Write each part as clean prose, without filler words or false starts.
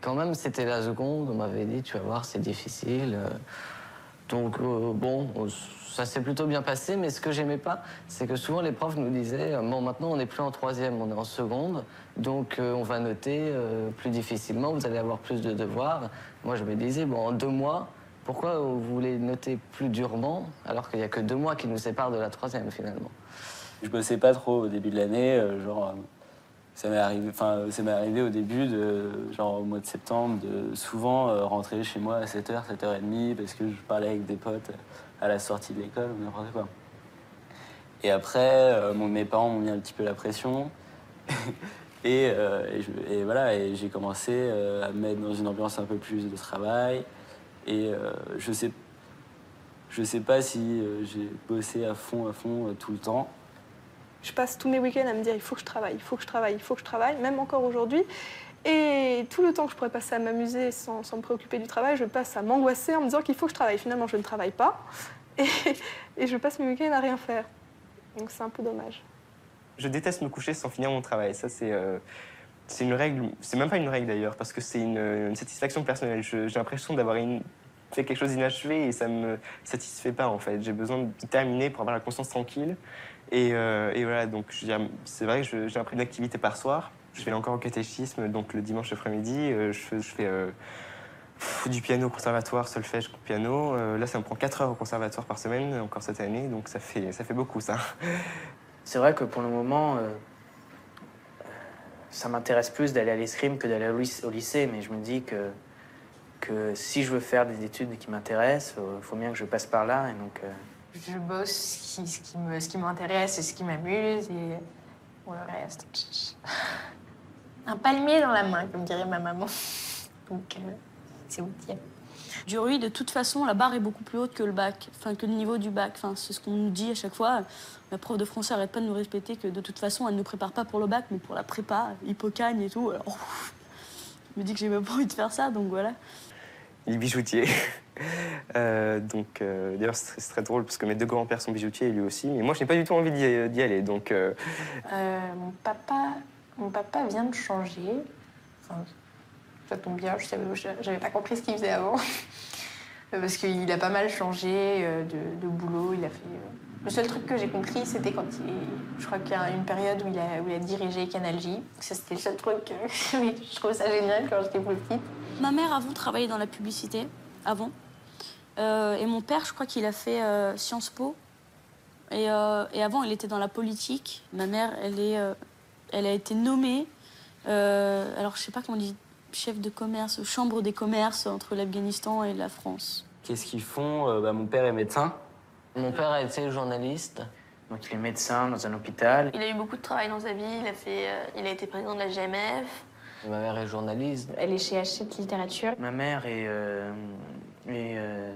Quand même, c'était la seconde, on m'avait dit, tu vas voir, c'est difficile. Donc, bon, ça s'est plutôt bien passé, mais ce que j'aimais pas, c'est que souvent les profs nous disaient, bon, maintenant on n'est plus en troisième, on est en seconde, donc on va noter plus difficilement, vous allez avoir plus de devoirs. Moi, je me disais, bon, en 2 mois, pourquoi vous voulez noter plus durement, alors qu'il n'y a que 2 mois qui nous séparent de la troisième, finalement? Je bossais pas trop au début de l'année, ça m'est arrivé au début, genre au mois de septembre, de souvent rentrer chez moi à 7h, 7h30, parce que je parlais avec des potes à la sortie de l'école ou n'importe quoi. Et après, mes parents m'ont mis un petit peu la pression. Et voilà, et j'ai commencé à me mettre dans une ambiance un peu plus de travail. Et je sais pas si j'ai bossé à fond tout le temps. Je passe tous mes week-ends à me dire il faut que je travaille, il faut que je travaille, il faut que je travaille, même encore aujourd'hui. Et tout le temps que je pourrais passer à m'amuser sans me préoccuper du travail, je passe à m'angoisser en me disant qu'il faut que je travaille. Finalement, je ne travaille pas et je passe mes week-ends à rien faire. Donc c'est un peu dommage. Je déteste me coucher sans finir mon travail. Ça, c'est une règle, c'est même pas une règle d'ailleurs, parce que c'est une satisfaction personnelle. J'ai l'impression d'avoir fait quelque chose d'inachevé et ça me satisfait pas en fait. J'ai besoin de terminer pour avoir la conscience tranquille. Et voilà, donc c'est vrai que j'ai un peu d'activité par soir. Je vais encore au catéchisme, donc le dimanche après-midi. Je fais du piano au conservatoire, solfège, piano. Là, ça me prend 4 heures au conservatoire par semaine, encore cette année, donc ça fait beaucoup, ça. C'est vrai que pour le moment, ça m'intéresse plus d'aller à l'escrime que d'aller au lycée, mais je me dis que si je veux faire des études qui m'intéressent, il faut bien que je passe par là, et donc... Je bosse ce qui m'intéresse et ce qui m'amuse, et pour le reste... Un palmier dans la main, comme dirait ma maman. Donc, c'est utile. Jury, de toute façon, la barre est beaucoup plus haute que le bac, enfin que le niveau du bac. Enfin, c'est ce qu'on nous dit à chaque fois. La prof de français arrête pas de nous répéter que de toute façon, elle ne nous prépare pas pour le bac, mais pour la prépa, Hippocagne et tout. Alors, je me dis que j'ai même pas envie de faire ça, donc voilà. Il est bijoutier. D'ailleurs, c'est très drôle parce que mes 2 grands-pères sont bijoutiers et lui aussi. Mais moi, je n'ai pas du tout envie d'y aller. Donc, Mon papa vient de changer. Enfin, ça tombe bien, j'avais pas compris ce qu'il faisait avant. Parce qu'il a pas mal changé de boulot. Il a fait. Le seul truc que j'ai compris, c'était quand je crois qu'il y a une période où il a dirigé Canal J. Ça, c'était le seul truc. Je trouvais ça génial quand j'étais plus petite. Ma mère, avant, travaillait dans la publicité. Avant. Et mon père, je crois qu'il a fait Sciences Po. Et avant, il était dans la politique. Ma mère, elle a été nommée, alors je sais pas comment on dit, chef de commerce, chambre des commerces entre l'Afghanistan et la France. Qu'est-ce qu'ils font? Mon père est médecin. Mon père a été journaliste. Donc il est médecin dans un hôpital. Il a eu beaucoup de travail dans sa vie, il a été président de la GMF. Ma mère est journaliste. Elle est chez Hachette Littérature. Ma mère est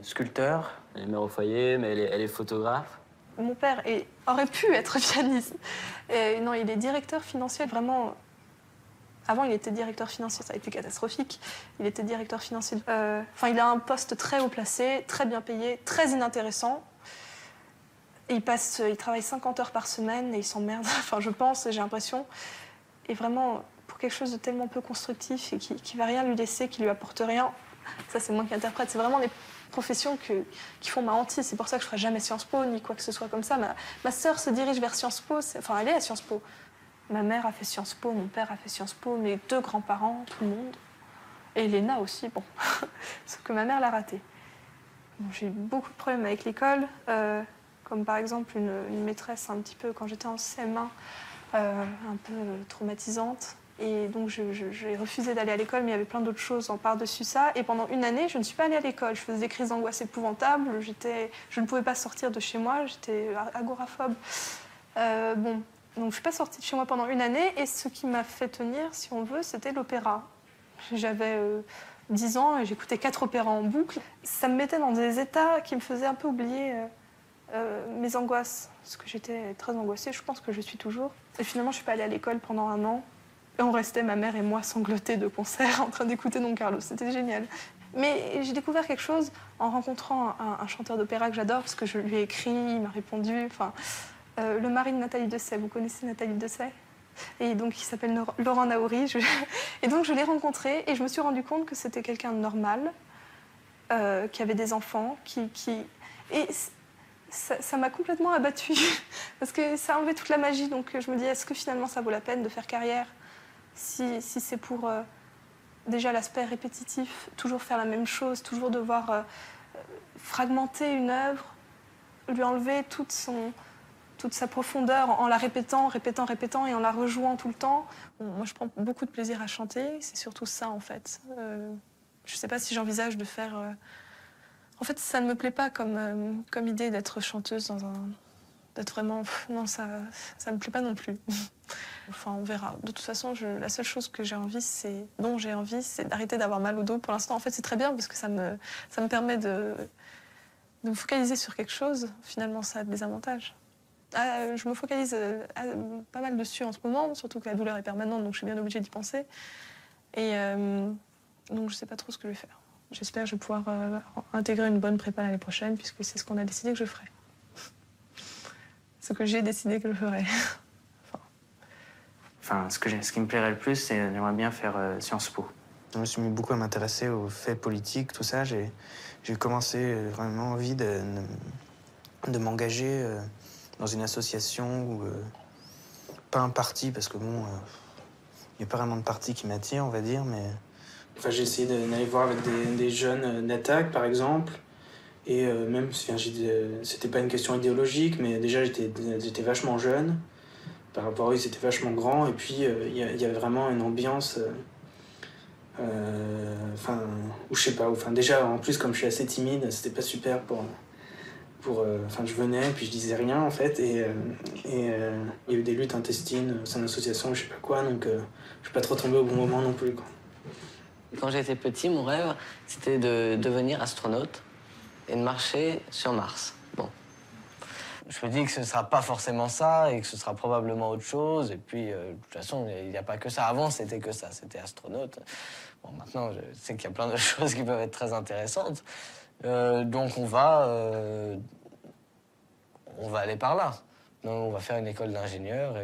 sculpteur. Elle est mère au foyer, mais elle est photographe. Mon père aurait pu être pianiste. Non, il est directeur financier, vraiment. Avant, il était directeur financier, ça a été catastrophique. Il était directeur financier. Il a un poste très haut placé, très bien payé, très inintéressant. Et il travaille 50 heures par semaine et il s'emmerde, enfin je pense, j'ai l'impression. Et vraiment, pour quelque chose de tellement peu constructif et qui va rien lui laisser, qui lui apporte rien, ça c'est moi qui interprète, c'est vraiment les professions qui font ma hantise. C'est pour ça que je ne ferai jamais Sciences Po ni quoi que ce soit comme ça. Ma sœur se dirige vers Sciences Po, enfin elle est à Sciences Po. Ma mère a fait Sciences Po, mon père a fait Sciences Po, mes 2 grands-parents, tout le monde. Et Léna aussi, bon. Sauf que ma mère l'a raté. Bon, j'ai eu beaucoup de problèmes avec l'école. Comme par exemple une maîtresse un petit peu, quand j'étais en CM1, un peu traumatisante. Et donc j'ai refusé d'aller à l'école, mais il y avait plein d'autres choses en par-dessus ça. Et pendant une année, je ne suis pas allée à l'école. Je faisais des crises d'angoisse épouvantables. Je ne pouvais pas sortir de chez moi, j'étais agoraphobe. Donc je ne suis pas sortie de chez moi pendant une année. Et ce qui m'a fait tenir, si on veut, c'était l'opéra. J'avais 10 ans et j'écoutais 4 opéras en boucle. Ça me mettait dans des états qui me faisaient un peu oublier mes angoisses, parce que j'étais très angoissée, je pense que je suis toujours. Et finalement, je suis pas allée à l'école pendant 1 an. Et on restait, ma mère et moi, sanglotés de concert en train d'écouter Don Carlos. C'était génial. Mais j'ai découvert quelque chose en rencontrant un chanteur d'opéra que j'adore, parce que je lui ai écrit, il m'a répondu. Le mari de Nathalie Dessay, vous connaissez Nathalie Dessay? Et donc, il s'appelle Laurent Naouri. Et donc, je l'ai rencontré et je me suis rendu compte que c'était quelqu'un de normal, qui avait des enfants, Et ça m'a complètement abattue, parce que ça a enlevé toute la magie. Donc, je me dis, est-ce que finalement, ça vaut la peine de faire carrière si c'est pour déjà l'aspect répétitif, toujours faire la même chose, toujours devoir fragmenter une œuvre, lui enlever toute sa profondeur en la répétant et en la rejouant tout le temps. Bon, moi, je prends beaucoup de plaisir à chanter, c'est surtout ça, en fait. Je ne sais pas si j'envisage de faire... En fait, ça ne me plaît pas comme idée d'être chanteuse d'être vraiment... Non, ça ne me plaît pas non plus. Enfin, on verra. De toute façon, la seule chose dont j'ai envie, c'est d'arrêter d'avoir mal au dos. Pour l'instant, en fait, c'est très bien parce que ça me permet de me focaliser sur quelque chose. Finalement, ça a des avantages. Je me focalise pas mal dessus en ce moment, surtout que la douleur est permanente, donc je suis bien obligée d'y penser. Et donc, je ne sais pas trop ce que je vais faire. J'espère que je vais pouvoir intégrer une bonne prépa l'année prochaine, puisque c'est ce qu'on a décidé que je ferai. Ce que j'ai décidé que je ferais. Enfin, ce qui me plairait le plus, c'est j'aimerais bien faire Sciences Po. Je me suis mis beaucoup à m'intéresser aux faits politiques, tout ça. J'ai commencé vraiment envie de m'engager dans une association ou pas un parti, parce que bon, il n'y a pas vraiment de parti qui m'attire, on va dire, mais... Enfin, j'ai essayé d'aller voir avec des jeunes d'ATTAC, par exemple, et même, c'était pas une question idéologique, mais déjà, j'étais vachement jeune. Par rapport à eux, ils étaient vachement grands, et puis il y avait vraiment une ambiance... ou je sais pas, déjà, en plus, comme je suis assez timide, c'était pas super je venais, puis je disais rien, en fait, et il y a eu des luttes intestines, c'est une association, je sais pas quoi, donc je suis pas trop tombé au bon moment non plus, quoi. Quand j'étais petit, mon rêve, c'était de devenir astronaute et de marcher sur Mars. Bon. Je me dis que ce ne sera pas forcément ça et que ce sera probablement autre chose. Et puis, de toute façon, il n'y a pas que ça. Avant, c'était que ça, c'était astronaute. Bon, maintenant, je sais qu'il y a plein de choses qui peuvent être très intéressantes. Donc, on va aller par là. Donc, on va faire une école d'ingénieur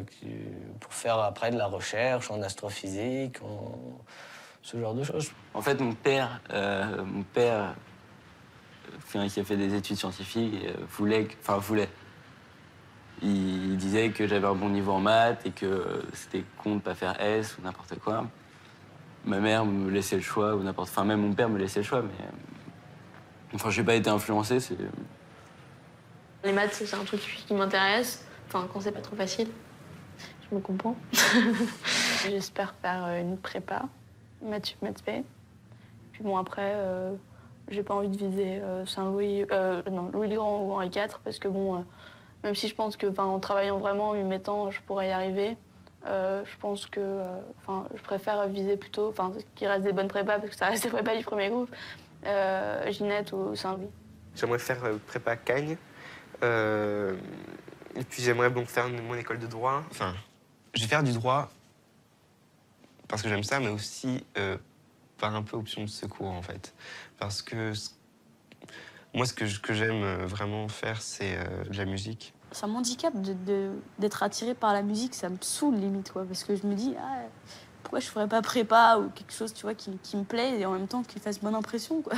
pour faire après de la recherche en astrophysique, ce genre de choses. En fait, mon père qui a fait des études scientifiques, voulait. Il disait que j'avais un bon niveau en maths et que c'était con de pas faire S ou n'importe quoi. Ma mère me laissait le choix ou n'importe... Enfin, même mon père me laissait le choix, mais... Enfin, j'ai pas été influencé, c'est... Les maths, c'est un truc qui m'intéresse. Enfin, quand c'est pas trop facile. Je me comprends. J'espère faire une prépa. Maths sup, maths spé. Puis bon, après, j'ai pas envie de viser Saint-Louis, Louis-le-Grand ou Henri IV, parce que bon, même si je pense que, en travaillant vraiment, m'y mettant, je pourrais y arriver, je pense que, je préfère viser plutôt, qu'il reste des bonnes prépas, parce que ça reste des prépas du premier groupe, Ginette ou Saint-Louis. J'aimerais faire prépa Cagnes, et puis j'aimerais donc faire mon école de droit. Enfin, je vais faire du droit parce que j'aime ça, mais aussi par un peu option de secours, en fait. Parce que moi, ce que j'aime vraiment faire, c'est de la musique. Ça m'handicape d'être attirée par la musique, ça me saoule limite, quoi. Parce que je me dis, pourquoi je ferais pas prépa ou quelque chose, tu vois, qui me plaît et en même temps qui fasse bonne impression, quoi.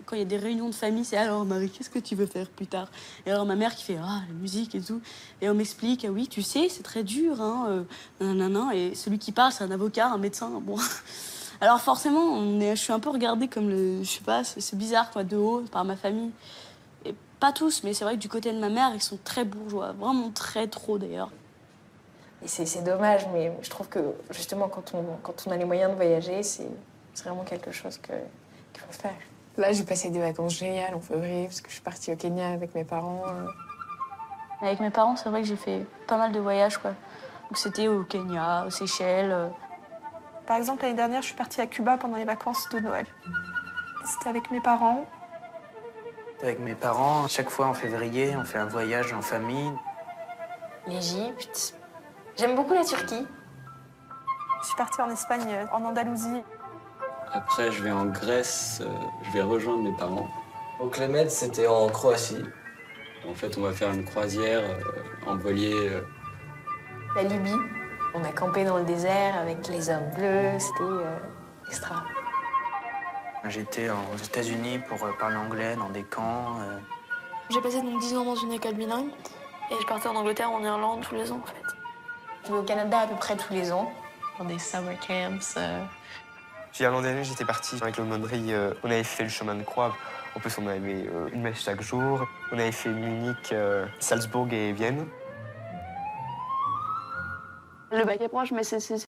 Quand il y a des réunions de famille, c'est alors Marie, qu'est-ce que tu veux faire plus tard? Et alors ma mère qui fait la musique et tout. Et on m'explique, oui, tu sais, c'est très dur, hein, nanana. Et celui qui parle, c'est un avocat, un médecin. Bon. Alors forcément, je suis un peu regardée comme je sais pas, c'est bizarre, quoi, de haut, par ma famille. Et pas tous, mais c'est vrai que du côté de ma mère, ils sont très bourgeois, vraiment très trop d'ailleurs. Et c'est dommage, mais je trouve que justement, quand on a les moyens de voyager, c'est vraiment quelque chose qu'il faut faire. Là, j'ai passé des vacances géniales en février, parce que je suis partie au Kenya avec mes parents. Avec mes parents, c'est vrai que j'ai fait pas mal de voyages, quoi. Donc c'était au Kenya, aux Seychelles. Par exemple, l'année dernière, je suis partie à Cuba pendant les vacances de Noël. C'était avec mes parents. Avec mes parents, chaque fois en février, on fait un voyage en famille. L'Égypte. J'aime beaucoup la Turquie. Je suis partie en Espagne, en Andalousie. Après, je vais en Grèce, je vais rejoindre mes parents. Au Clémet, c'était en Croatie. En fait, on va faire une croisière en voilier. La Libye. On a campé dans le désert avec les hommes bleus, c'était extra. J'étais aux États-Unis pour parler anglais dans des camps. J'ai passé donc 10 ans dans une école bilingue et je partais en Angleterre ou en Irlande tous les ans en fait. Je vais au Canada à peu près tous les ans. Dans des summer camps. Puis l'an dernier, j'étais parti avec l'aumônerie. On avait fait le chemin de croix. En plus, on avait une messe chaque jour. On avait fait Munich, Salzbourg et Vienne. Le bac approche, mais c'est